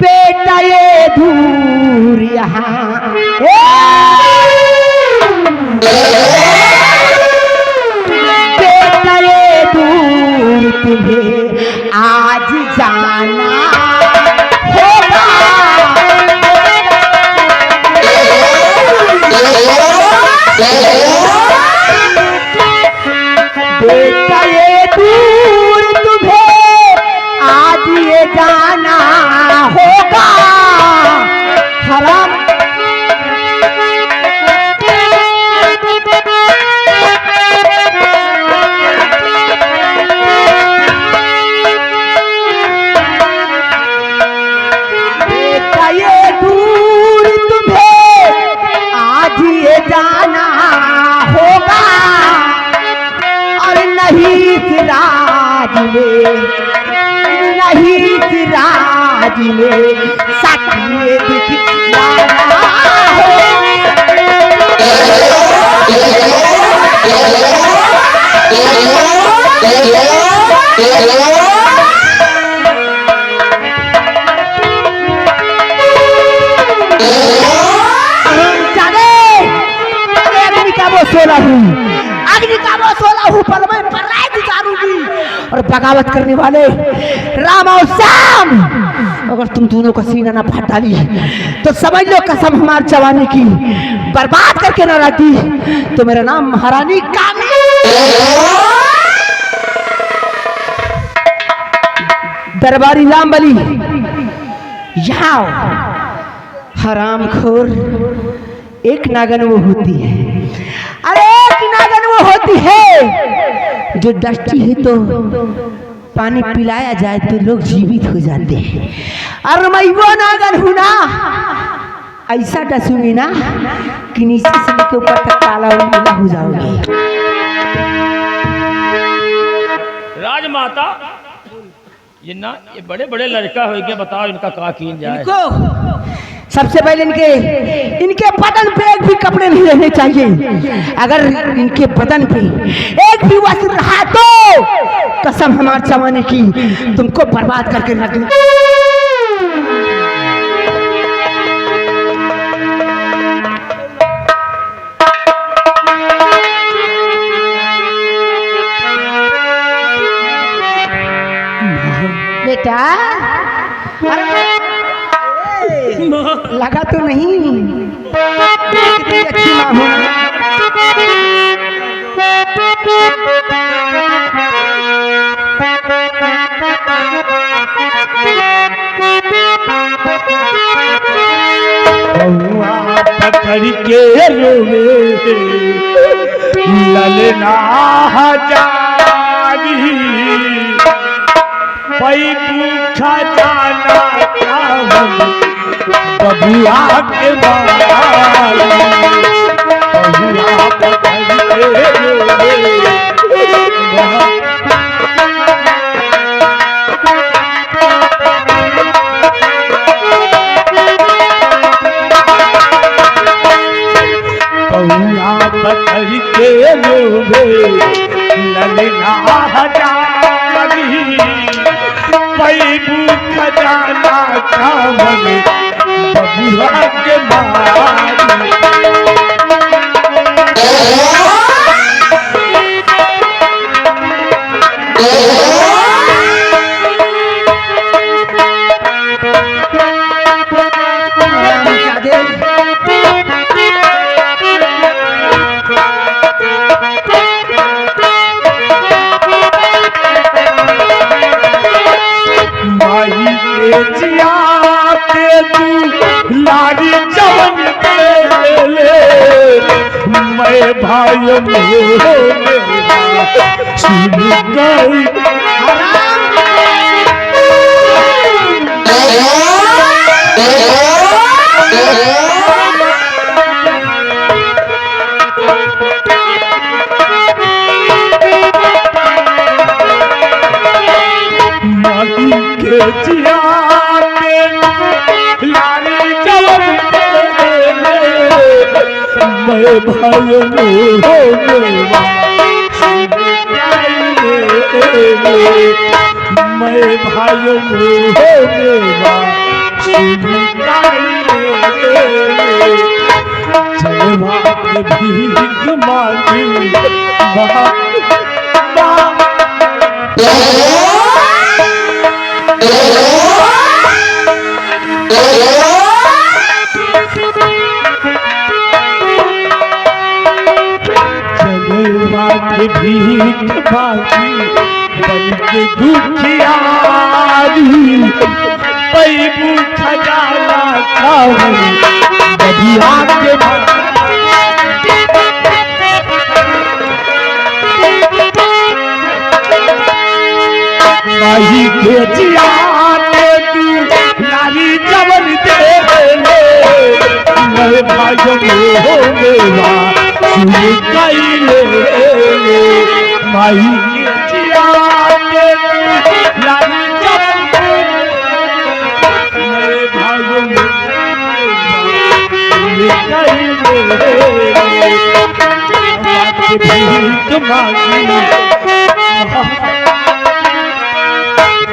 बेटा ये दूर यहाँ बेटा ये दूर तुम्हें आज जाना होगा। बेटा ये दूर तुम्हें आज ये जाना होगा। हराम बेटा ये दूर तुम्हें आज ये जाना होगा। और नहीं सिराज में नहीं सिराज में सत्य दिखलाना अग्नि का वो सोला हूँ, अग्नि का वो सोला हूँ, पर मैं पराई गुजारूंगी। और बगावत करने वाले राम और श्याम, अगर तुम दोनों का सीना ना फाड़ डाली तो समझ लो कसम हमार जवानी की, बर्बाद करके ना रखी तो मेरा नाम महारानी कामी। दरबारी रामबली यहाँ हरामखोर, एक नागन वो होती है, अरे एक नागन वो होती है जो डसती है तो पानी पिलाया जाए तो लोग जीवित हो जाते हैं। और मैं वो नागन हूं ना, ऐसा डसूंगी ना कि नीचे से लेकर ऊपर तक काला और नीला हो जाओगी। राजमाता ये बड़े बड़े लड़का हो गए, बताओ इनका का कीन जाए। सबसे पहले इनके बदन पे एक भी कपड़े नहीं रहने चाहिए। अगर इनके बदन पे एक भी वस्त्र रहा तो कसम हमार जमाने की तुमको बर्बाद करके रख दूं। बेटा लगा तो नहीं, कितनी अच्छी माँ हो। पकड़ के रोवे ललना जारी पई पूछा जाना बबुआ के बबुआ पकड़ के पकड़ के रोवे ललना जारी पई खजाना कामन बबुआ के मारी। लारी चवन मैं भाई सुन गई के जिया लारी चवन मैं भाइयों हो मेवा मैं भाइयों हो मेवा चलवा के भीख मांगी चलवा के भीख मांगी बन के दुखियारी पैबू खजाना खावनी बदिया के माही के जियाने तू नारी जवन दे मैं भाइयों हो मेवा सुन कैले माही के जियाने तू नारी जवन दे मैं भाइयों हो कैले मांगी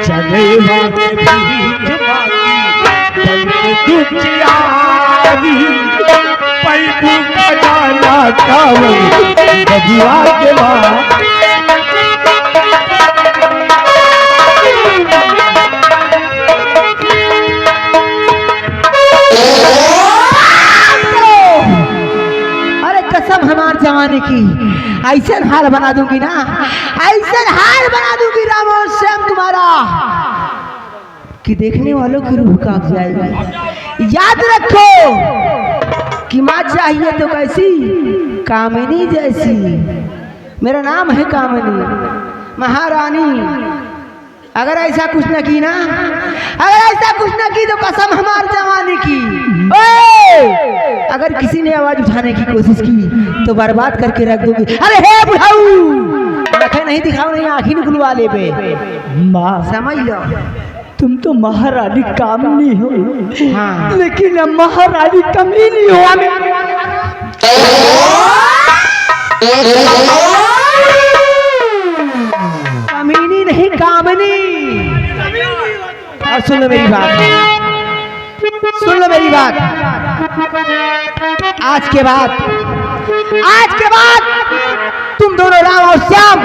चलेवा के भीख मांगी बन के दुखियारी पैबू खजाना खावनी बदिया के माँ हमार जवानी की ऐसे हाल बना दूंगी ना, ऐसे हाल बना दूंगी राम और श्याम तुम्हारा कि देखने वालों की रूह कांप जाएगी। याद रखो कि माँ चाहिए तो कैसी, कामिनी जैसी। मेरा नाम है कामिनी महारानी। अगर ऐसा कुछ न की ना, अगर ऐसा कुछ न की तो कसम हमार जवानी की। अगर किसी ने आवाज उठाने की कोशिश की तो बर्बाद करके रख दूंगी। अरे हे बुढ़ाऊ, आंखें नहीं दिखाओ, नहीं आंखें निकलवा ले बे। माँ समझ लो, तुम तो महारानी कामनी हो। हाँ, लेकिन महारानी कमीनी हो। कमीनी नहीं कामनी। और सुन लो मेरी बात, सुन लो मेरी बात। आज के बाद तुम दोनों राम और श्याम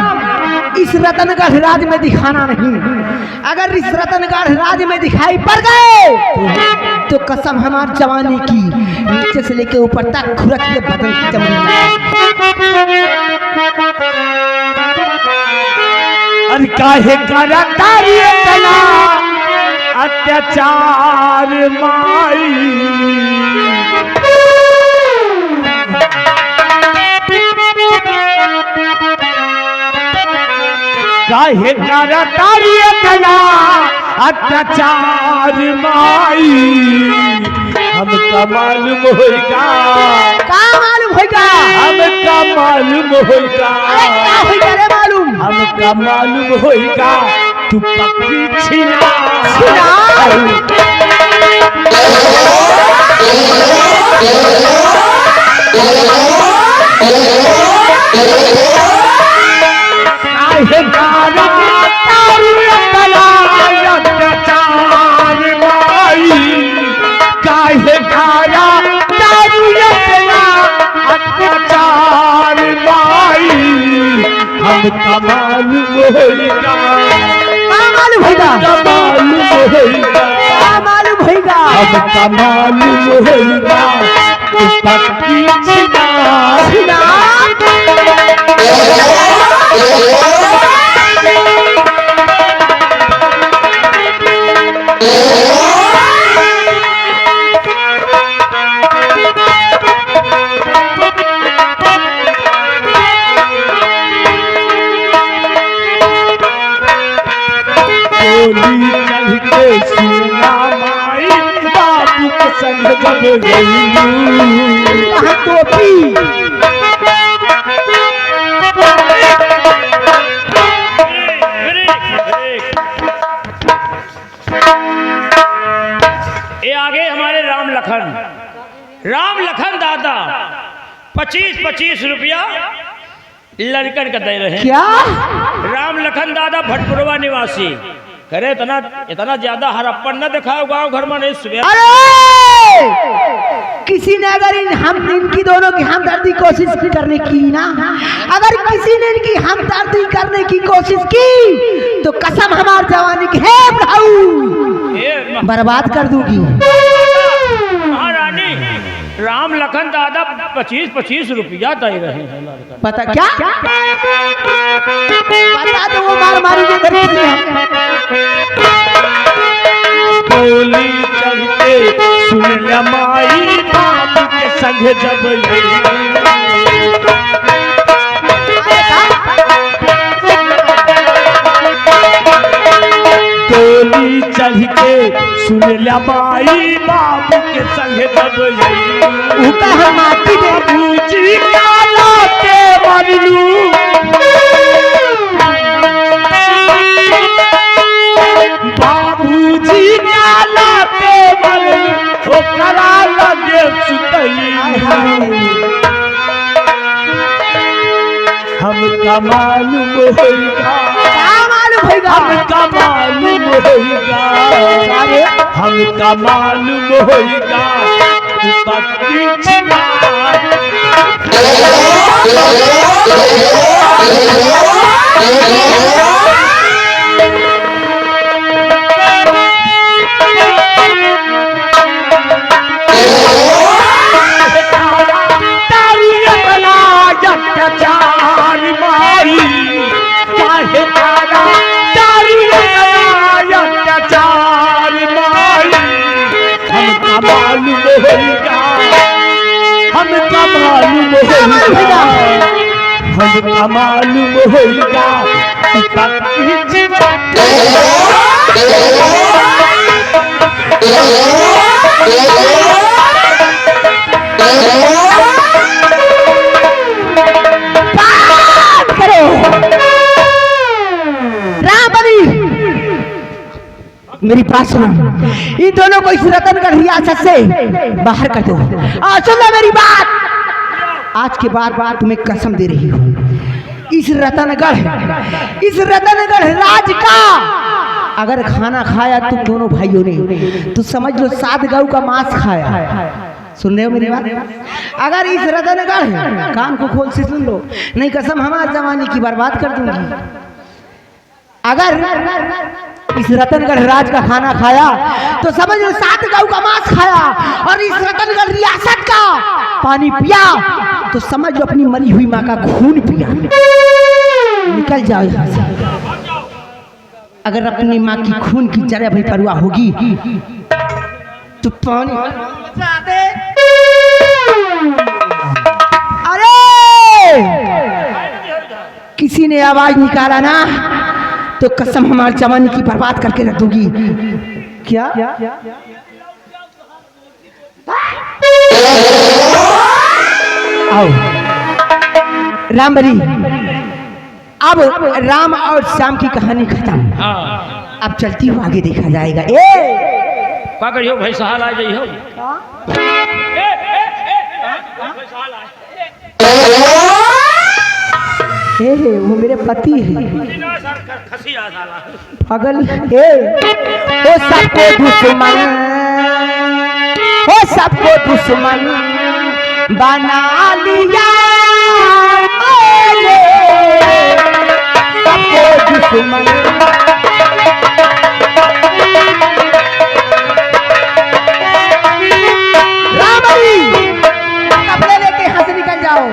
इस रतनगढ़ राज में दिखाना नहीं। अगर इस रतनगढ़ राज में दिखाई पड़ गए तो कसम हमार जवानी की, नीचे से लेके ऊपर तक खुरच के बदन की चमड़ी। अरे काहे करा तारिये तना अत्याचार माई, काहे करा तारिये तना अत्याचार माई। हमका मालूम होगा, का मालूम होगा, हमका मालूम होगा, क्या होगा रे मालूम, हमका मालूम होगा तू पक्की छिना। हमका मालूम होगा, मालूम होगा, मालूम होगा, हमका मालूम होगा तू पक्की छिना। ये आगे हमारे राम लखन दादा 25-25 रुपया लड़कन का दे रहे हैं। क्या? राम लखन दादा भटपुरवा निवासी करे इतना ज्यादा हड़प्पन न दिखाओ गांव घर में नहीं सुबह। अरे किसी ने अगर हम इनकी दोनों की हमदर्दी कोशिश करने की ना, अगर किसी ने इनकी हमदर्दी करने की कोशिश की तो कसम हमार जवानी की है भाऊ बर्बाद कर दूंगी। महारानी राम लखन दादा 25-25 रुपया दे रहे हैं लड़का। पता क्या? पता तो वो मार मारी के घर डोली चढ़ते सुन लिया माई बाप के संग जब डोली चढ़ के सुन लिया माई बाप के संग जब माटी दे पूजी काला के मरलू बाबूजी काला के मरलू ओकरा लगे सुतई हम का मालूम होगा हमका मालूम होगा हमका मालूम होगा पति हमका मालूम होगा मेरी बात सुनो, इन दोनों को इस रतनगढ़ रियासत से बाहर कर दो। सुन लो मेरी बात, आज के बाद तुम्हें कसम दे रही हूँ, इस रतनगढ़ राज का अगर खाना खाया तुम दोनों भाइयों ने तो समझ लो 7 गऊ का मांस खाया। सुन रहे हो मेरी बात? अगर इस रतनगढ़ कान को खोल से सुन लो, नहीं कसम हमारे जवानी की बर्बाद कर दूंगी। अगर इस रतनगढ़ राज का खाना खाया तो समझ लो 7 गऊ का मांस खाया, और इस रतनगढ़ रियासत का पानी पिया तो समझ लो अपनी मरी हुई माँ का खून पिया। निकल जाओ यहाँ से। अगर अपनी माँ की खून की जरा भी परवाह होगी तो पानी अरे किसी ने आवाज निकाला ना तो कसम हमारी जवानी की बर्बाद करके रख दूंगी। क्या? आओ रामबली, अब राम और श्याम की कहानी खत्म। अब चलती हूँ, आगे देखा जाएगा। का करियो भाई सहाल आ जाइयो। वो मेरे पति है पागल। वो सबको दुश्मन, वो सबको दुश्मन बना लिया, सबको दुश्मन। रामबली कपड़े लेके यहाँ से निकल जाओ।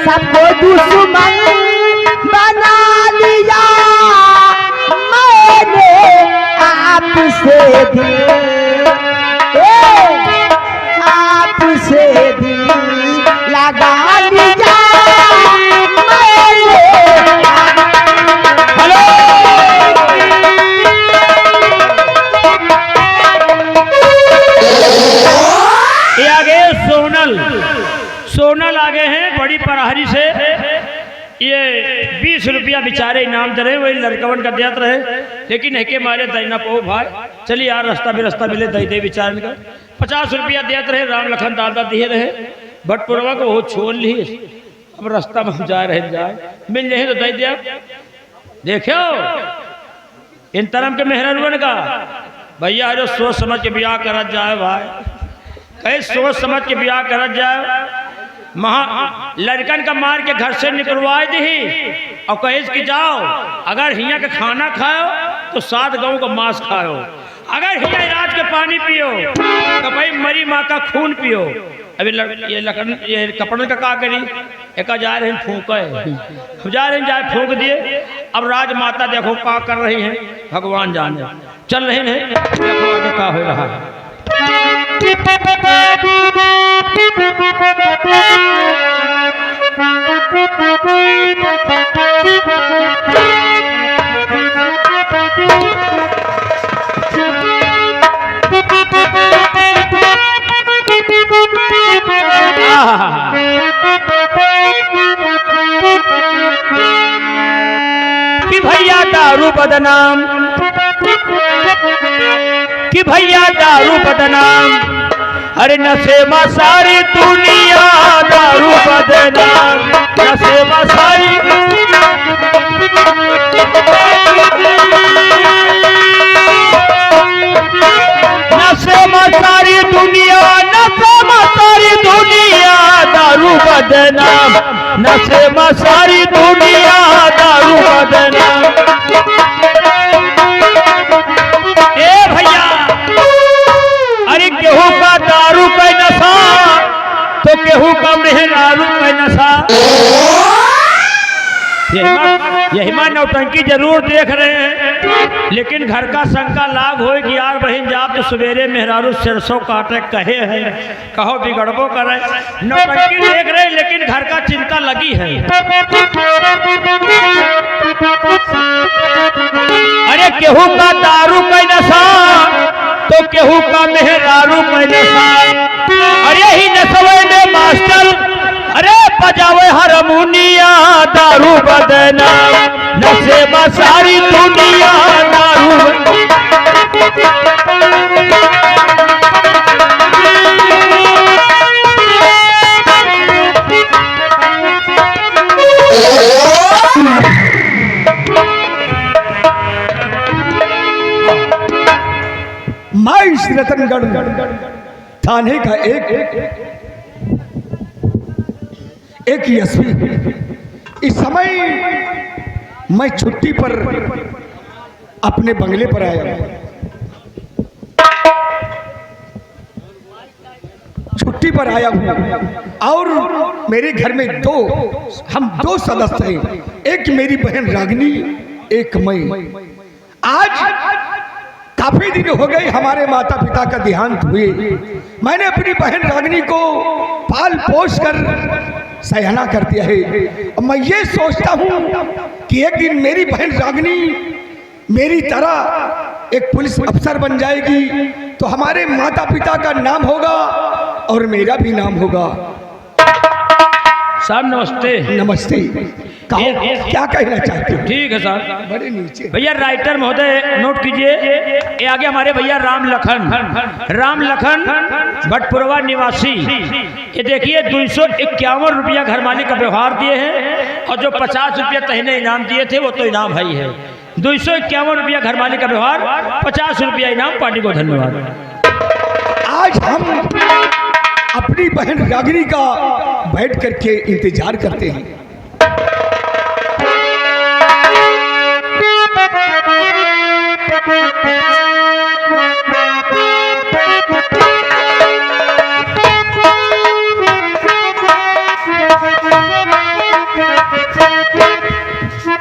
सबको दुश्मन बना लिया मैंने, आपसे दिल, आपसे दिल बेचारे इनाम दे रहे वही लड़कवन का देत रहे, लेकिन है के मारे दैना पो भाई चलिए यार रास्ता मिले दई दे बेचारन का 50 रुपया देत रहे। राम लखन दादा दिए रहे भटपुरवा को वो छोड़ ली। अब रास्ता में हम जा रहे जाए मिल रहे तो दई दे। देखो इन तरम के मेहरन का भैया जो सोच समझ के ब्याह कर जाए भाई, कहीं सोच समझ के ब्याह कर जाए। लड़कन का मार के घर से निकलवाए दी और कहे कि जाओ अगर हिया का खाना खाओ तो 7 गाँव का मांस खाओ, अगर हिया राज के पानी पियो तो भाई मरी माँ का खून पियो। अभी ये कपड़न का करी एक जा रहे हैं फूक जा रहे हैं जाए फूक दिए। अब राज माता देखो का कर रही हैं भगवान जाने, चल रहे हैं देखो आगे का हो रहा है। कि भैया दारू बदनाम, कि भैया दारू बदनाम, अरे नशे में सारी दुनिया दारू बदनाम, नशे में सारी नशे में सारी दुनिया, नशे में सारी दुनिया दारू बदनाम, नशे में सारी दुनिया दारू बदनाम। ए भैया अरे गेहूं का दारू का नशा तो गेहूं का मेहरारू का नशा। यही मां नौटंकी जरूर देख रहे हैं, लेकिन घर का शंका लाभ हो कि यार बहन जाप तो सवेरे मेहरारू सरसों काटे कहे हैं कहो बिगड़बो करे। नौटंकी देख रहे हैं लेकिन घर का चिंता लगी है। अरे गेहूं का दारू का नशा तो गेहूं का मेहरारू का नशा। अरे ही नशवे में मास्टर अरे बजावे हारमोनिया दारू बदनाम, नशे में सारी दुनिया दारू। मैं इस रतनगढ़ थाने का एक एसपी इस समय मैं छुट्टी पर अपने बंगले पर आया। छुट्टी पर आया हूँ और मेरे घर में हम दो सदस्य हैं, एक मेरी बहन रागिनी, एक मैं। आज काफी दिन हो गए हमारे माता पिता का देहांत हुए। मैंने अपनी बहन रागिनी को पाल पोस कर सयाना कर दिया है। मैं ये सोचता हूँ कि एक दिन मेरी बहन रागिनी मेरी तरह एक पुलिस अफसर बन जाएगी तो हमारे माता पिता का नाम होगा और मेरा भी नाम होगा। साहब नमस्ते। नमस्ते, कहो क्या कहना चाहते हो? ठीक है साहब। बड़े नीचे भैया राइटर महोदय नोट कीजिए, ये आगे हमारे भैया राम लखन भटपुरवा निवासी। ये देखिए 251 रुपया घर मालिक का व्यवहार दिए हैं और जो 50 रुपया तहने इनाम दिए थे वो तो इनाम भाई है। 251 रुपया घर मालिक का व्यवहार, 50 रुपया इनाम। पार्टी को धन्यवाद। आज हम अपनी बहन रागिनी का बैठ करके इंतजार करते हैं।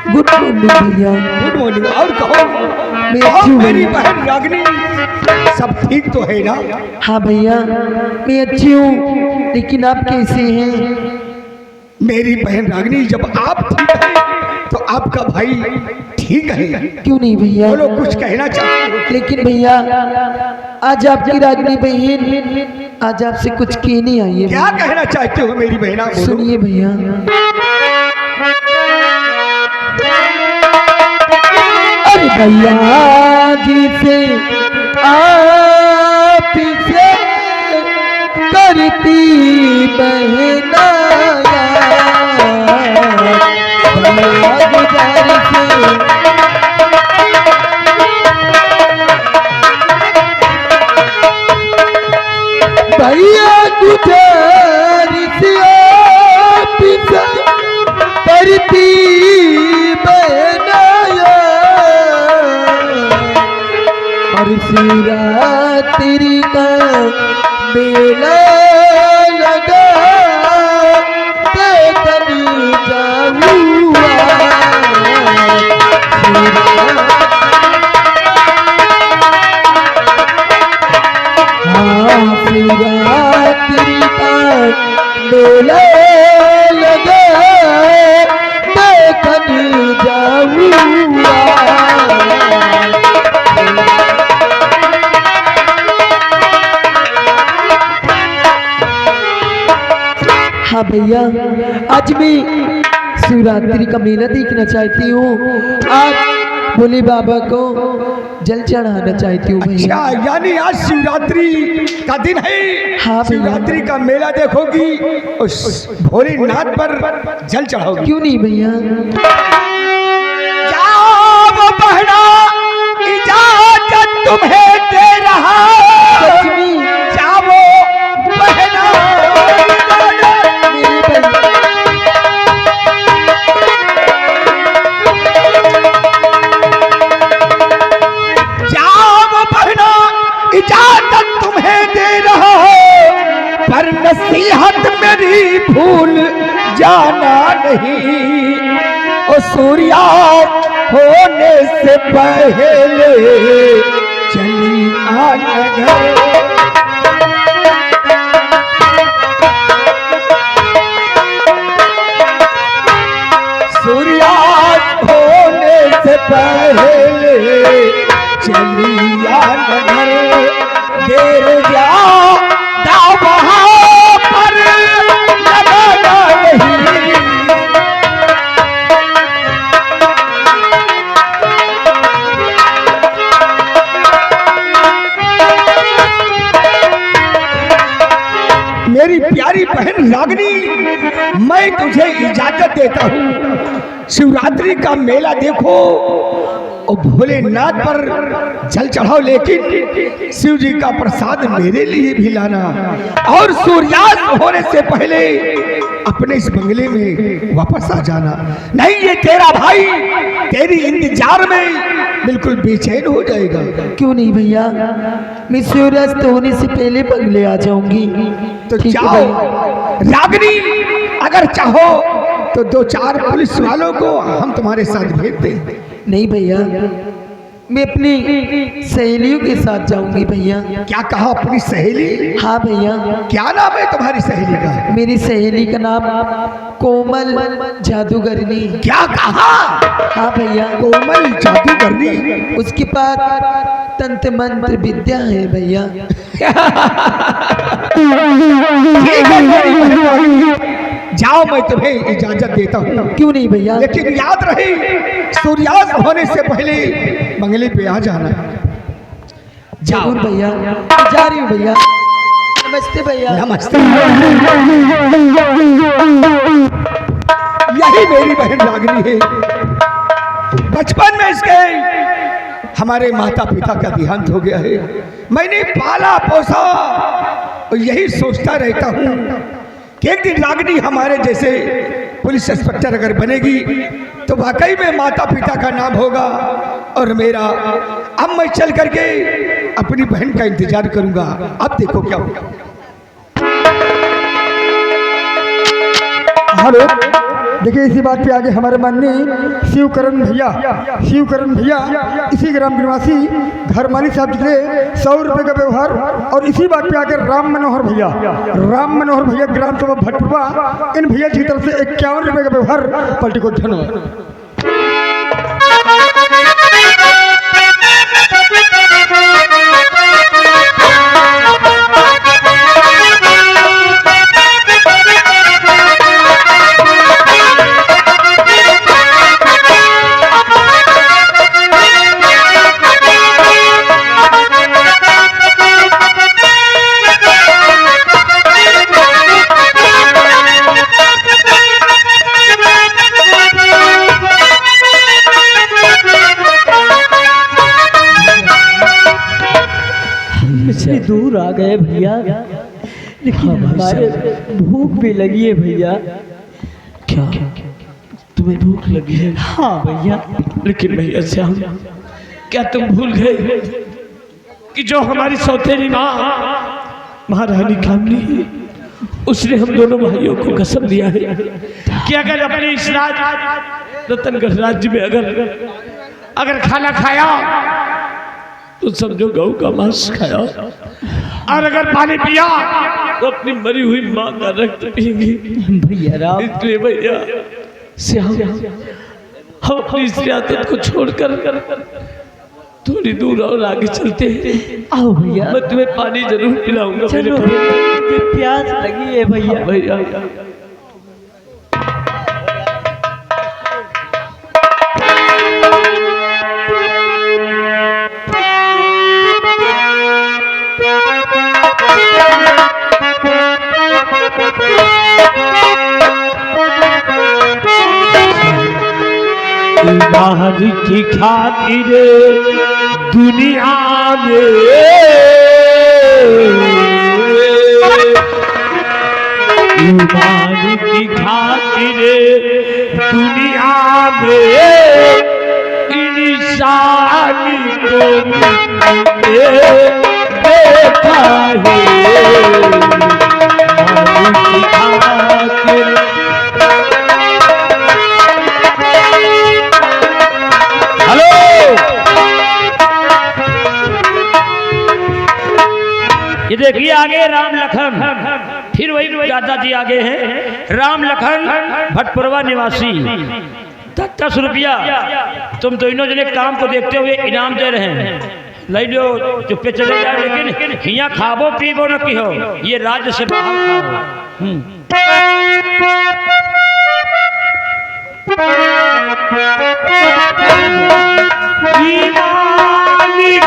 गुड मॉर्निंग भैया। Good morning. और कहो मेरी बहन रागिनी सब ठीक तो है ना? हाँ भैया मैं अच्छी हूँ, लेकिन आप कैसे हैं? मेरी बहन रागिनी जब आप ठीक है तो आपका भाई ठीक है। क्यों नहीं भैया? बोलो कुछ कहना चाहते हो? लेकिन भैया आज आपकी रागिनी बहन आज आपसे कुछ कहने आई है। क्या कहना चाहते हो मेरी बहना? सुनिए भैया। भैया जी से आप से करती बहना भैया गुजर से भैया गुजर से आप से करती और शिवरात्रि का मेला लगा देखन जाऊँगा हाँ शिवरात्रि का मेला लगा देखन जाऊँगा हाँ भैया, आज मैं शिवरात्रि का मेला देखना चाहती हूँ। आप भोले बाबा को जल चढ़ाना चाहती हूँ भैया। अच्छा, यानी आज शिवरात्रि का दिन है। हाँ शिवरात्रि का मेला देखोगी, उस भोलेनाथ पर जल चढ़ाओगी। क्यों नहीं भैया? जाओ बहना, इजाजत तुम्हें दे रहा। जाओ बहना, इजाजत तुम्हें दे रहा हो, पर नसीहत मेरी भूल जाना नहीं। ओ सूर्या होने से पहले चली आना घर। सूर्या होने से पहले चली आना घर। देर ज्यादा वहाँ पर लगाना नहीं। मेरी प्यारी बहन रागिनी, मैं तुझे इजाजत देता हूँ। शिवरात्रि का मेला देखो और भोलेनाथ पर जल चढ़ाओ, लेकिन शिव जी का प्रसाद मेरे लिए भी लाना। और सूर्यास्त होने से पहले अपने इस बंगले में वापस आ जाना। नहीं, ये तेरा भाई तेरी इंतजार में बिल्कुल बेचैन हो जाएगा। क्यों नहीं भैया, मैं सूर्यास्त होने से पहले बंगले आ जाऊंगी। तो जाओ रागिनी, अगर चाहो तो 2-4 पुलिस वालों को हम तुम्हारे साथ भेज दें। नहीं भैया, मैं अपनी सहेलियों के साथ जाऊंगी भैया। क्या कहा, अपनी सहेली? हाँ भैया। क्या नाम है तुम्हारी सहेली का? मेरी सहेली का नाम कोमल जादूगरनी। क्या कहा? हाँ भैया, कोमल जादूगरनी। उसके पास तंत्र मंत्र विद्या है भैया। जाओ, मैं तुम्हें इजाजत देता हूँ। क्यों नहीं भैया? लेकिन याद रहे, सूर्यास्त होने से पहले बंगले पे आ जाना। जरूर भैया, जा रही हूँ भैया। नमस्ते भैया। नमस्ते। यही मेरी बहन रागिनी है। बचपन में इसके हमारे माता पिता का देहांत हो गया है। मैंने पाला पोसा और यही सोचता रहता हूँ कि एक दिन रागिनी हमारे जैसे पुलिस इंस्पेक्टर अगर बनेगी तो वाकई में माता पिता का नाम होगा और मेरा। अब मैं चल करके अपनी बहन का इंतजार करूंगा। अब देखो क्या होगा। हेलो, देखिए इसी बात पे आगे हमारे माननीय शिवकरण भैया इसी ग्राम के निवासी घर मालिक साहब जी से 100 रुपये का व्यवहार, और इसी बात पे आगे राम मनोहर भैया ग्राम सभा भटपुरा, इन भैया जी की तरफ से 51 रुपये का व्यवहार। पलटी को धन्यवाद। काफी दूर आ गए भैया, लेकिन हमारे भूख भी लगी है भैया। क्या तुम्हें भूख लगी है? हाँ भैया। लेकिन भैया श्याम, क्या तुम भूल गए कि जो हमारी सौतेली माँ महारानी कामनी, उसने हम दोनों भाइयों को कसम दिया है कि अगर अपने इस रतनगढ़ राज्य में अगर खाना खाया तो समझो गऊ का मांस खाया, और अगर पानी पिया तो अपनी मरी हुई माँ का रक्त पिएंगे। भैया राम, इसलिए भैया श्याम, हम अपनी इस रियासत को छोड़कर थोड़ी दूर और आगे चलते हैं। आओ भैया, मैं तुम्हें पानी जरूर पिलाऊंगा। चलो मुझे प्यास लगी है भैया। भैया बाहर की खातिर दुनिया में ईमान की खातिर दुनिया में इंसान को देखा है। ईमान की खातिर ये देखिए आगे राम लखन, फिर वही दादाजी आगे हैं। राम लखन भटपुरवा निवासी, 10 रुपया तुम दोनों जने काम को देखते हुए इनाम दे रहे हैं। ले लो, चुप्पे चले जाओ, लेकिन यहाँ खाबो पीबो न की हो, ये राज्य से बाहर खाओ।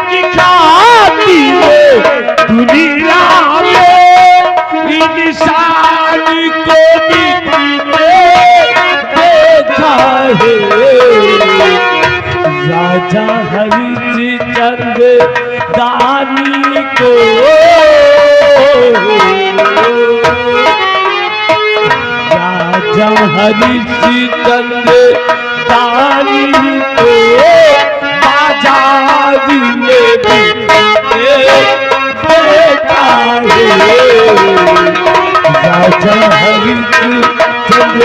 की खातिर दुनिया में इंसान को देखा है। राजा हरिश्चंद्र दानी को, राजा हरिश्चंद्र दानी को बाजार में देखा है। राजा हरिश्चंद्र